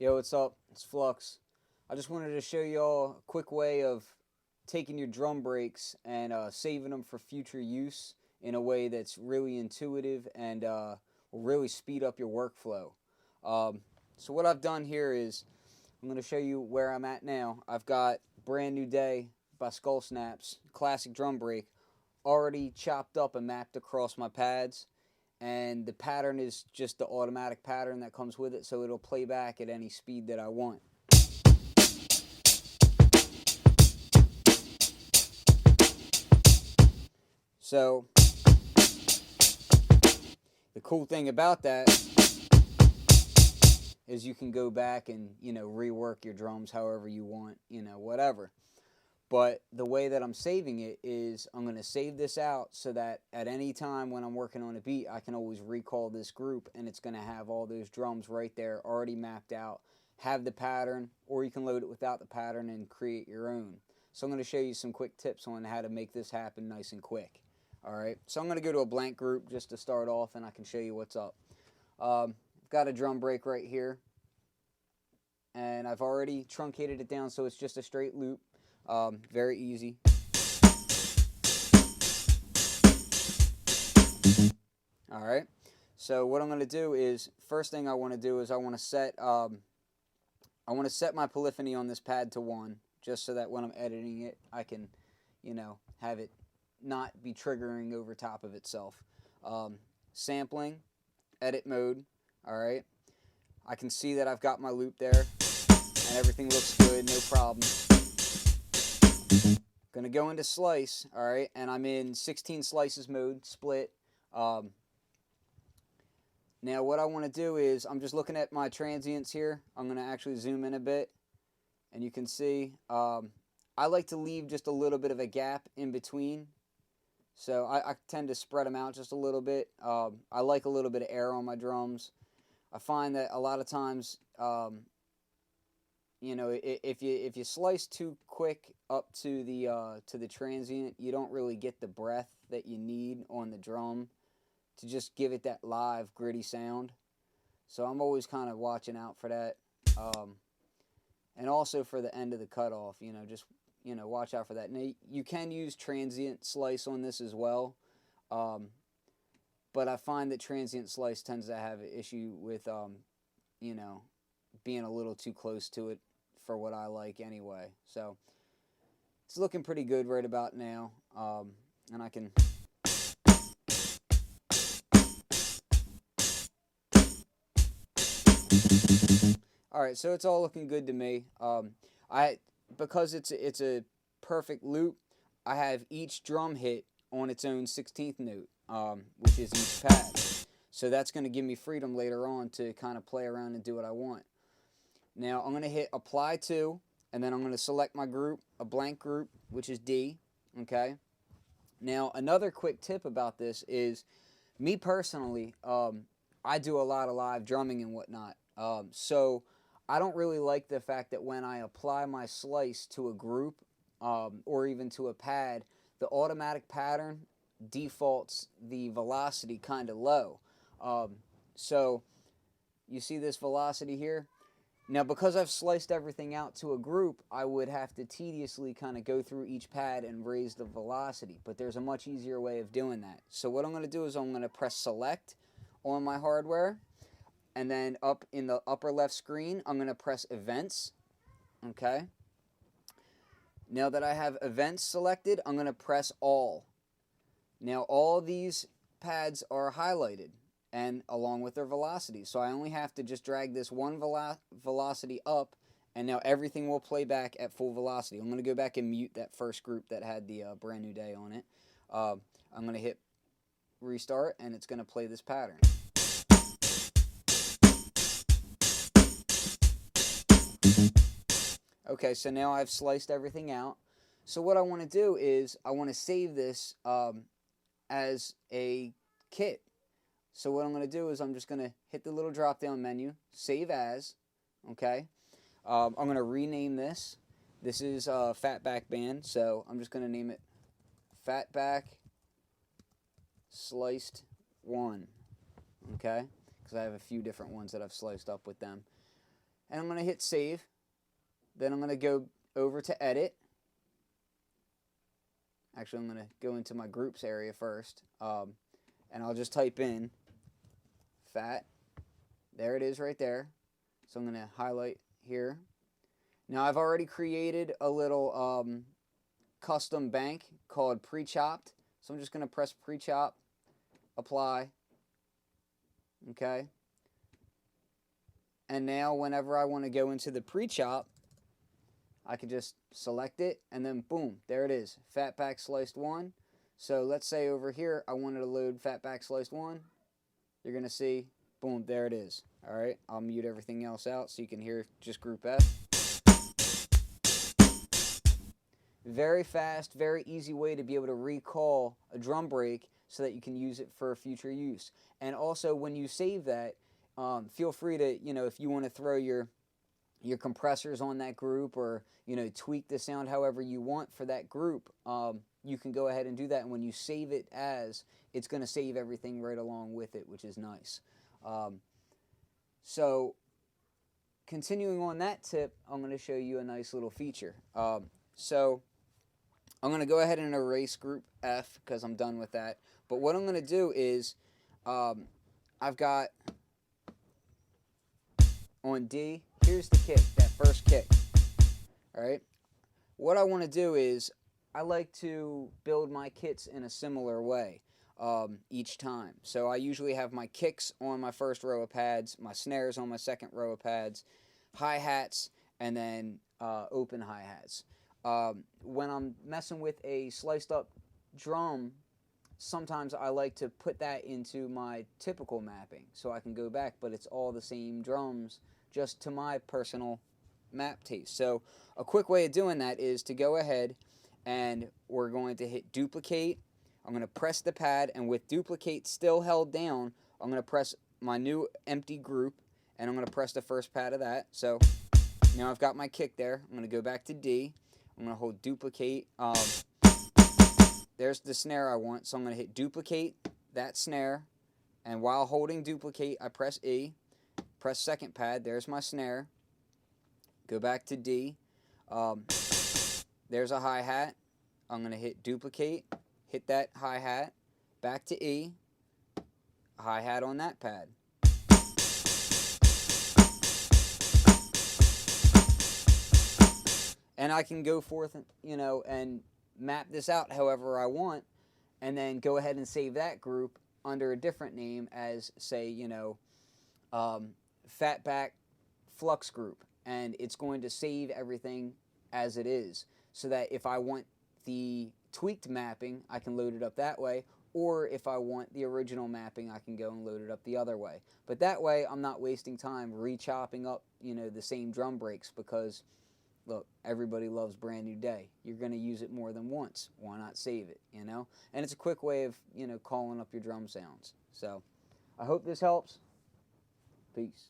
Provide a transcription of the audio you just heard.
Yo, what's up? It's Flux. I just wanted to show y'all a quick way of taking your drum breaks and saving them for future use in a way that's really intuitive and will really speed up your workflow. Um, so what I've done here is I'm going to show you where I'm at now. I've got Brand New Day by Skull Snaps, classic drum break, already chopped up and mapped across my pads, and the pattern is just the automatic pattern that comes with it, so it'll play back at any speed that I want. So the cool thing about that is you can go back and rework your drums however you want, whatever. But the way that I'm saving it is I'm going to save this out so that at any time when I'm working on a beat, I can always recall this group, and it's going to have all those drums right there already mapped out, have the pattern, or you can load it without the pattern and create your own. So I'm going to show you some quick tips on how to make this happen nice and quick. All right, so I'm going to go to a blank group just to start off, and I can show you what's up. I've got a drum break right here, and I've already truncated it down so it's just a straight loop. Very easy. All right. So what I'm going to do is, first thing I want to do is I want to set my polyphony on this pad to 1, just so that when I'm editing it, I can, have it not be triggering over top of itself. Sampling, edit mode. All right. I can see that I've got my loop there, and everything looks good, no problem. Gonna go into slice, all right, and I'm in 16 slices mode, split. Now what I want to do is I'm just looking at my transients here. I'm gonna actually zoom in a bit, and you can see I like to leave just a little bit of a gap in between. So I tend to spread them out just a little bit. I like a little bit of air on my drums. I find that a lot of times, if you slice too quick up to the transient, you don't really get the breath that you need on the drum to just give it that live gritty sound. So I'm always kind of watching out for that, and also for the end of the cutoff. Just watch out for that. Now you can use transient slice on this as well, but I find that transient slice tends to have an issue with being a little too close to it for what I like anyway. So it's looking pretty good right about now, and I can all right, so it's all looking good to me. Because it's a perfect loop, I have each drum hit on its own 16th note, which is each pad. So that's going to give me freedom later on to kind of play around and do what I want. Now I'm going to hit apply to, and then I'm going to select my group, a blank group, which is D. Okay. Now another quick tip about this is, me personally, I do a lot of live drumming and whatnot. So I don't really like the fact that when I apply my slice to a group, or even to a pad, the automatic pattern defaults the velocity kind of low. So you see this velocity here? Now, because I've sliced everything out to a group, I would have to tediously kind of go through each pad and raise the velocity, but there's a much easier way of doing that. So what I'm going to do is I'm going to press select on my hardware, and then up in the upper left screen, I'm going to press events. Okay. Now that I have events selected, I'm going to press all. Now all these pads are highlighted, and along with their velocity. So I only have to just drag this one velocity up, and now everything will play back at full velocity. I'm going to go back and mute that first group that had the Brand New Day on it. I'm going to hit restart, and it's going to play this pattern. Okay, so now I've sliced everything out. So what I want to do is I want to save this as a kit. So what I'm going to do is I'm just going to hit the little drop down menu, save as, okay? I'm going to rename this. This is Fatback Band, so I'm just going to name it Fatback Sliced 1, okay? Because I have a few different ones that I've sliced up with them. and I'm going to hit save. Then I'm going to go over to edit. Actually, I'm going to go into my groups area first, and I'll just type in fat. There it is right there. So I'm going to highlight here. Now I've already created a little custom bank called pre-chopped. So I'm just going to press pre-chop, apply. Okay. And now whenever I want to go into the pre-chop, I can just select it and then boom, there it is. Fatback sliced 1. So let's say over here I wanted to load fatback sliced 1. You're going to see, boom, there it is. All right, I'll mute everything else out so you can hear just group F. Very fast, very easy way to be able to recall a drum break so that you can use it for future use. And also when you save that, feel free to, if you want to throw your compressors on that group or, tweak the sound however you want for that group, you can go ahead and do that. And when you save it it's going to save everything right along with it, which is nice. So continuing on that tip, I'm going to show you a nice little feature. So I'm going to go ahead and erase group F because I'm done with that. But what I'm going to do is I've got on D, here's the kick, that first kick. All right. What I want to do is I like to build my kits in a similar way each time. So I usually have my kicks on my first row of pads, my snares on my second row of pads, hi-hats, and then open hi-hats. When I'm messing with a sliced up drum, sometimes I like to put that into my typical mapping so I can go back, but it's all the same drums just to my personal map taste. So a quick way of doing that is to go ahead and we're going to hit duplicate. I'm going to press the pad, and with duplicate still held down, I'm going to press my new empty group, and I'm going to press the first pad of that. So now I've got my kick there. I'm going to go back to D. I'm going to hold duplicate. There's the snare I want, so I'm going to hit duplicate that snare, and while holding duplicate, I press E. Press second pad. There's my snare. Go back to D. There's a hi-hat. I'm going to hit duplicate, hit that hi-hat, back to E, hi-hat on that pad. And I can go forth, and map this out however I want, and then go ahead and save that group under a different name as, say, Fatback Flux group. And it's going to save everything as it is, so that if I want the tweaked mapping, I can load it up that way, or if I want the original mapping, I can go and load it up the other way. But that way, I'm not wasting time re-chopping up, the same drum breaks, because, look, everybody loves Brand New Day. You're going to use it more than once. Why not save it, And it's a quick way of, calling up your drum sounds. So, I hope this helps. Peace.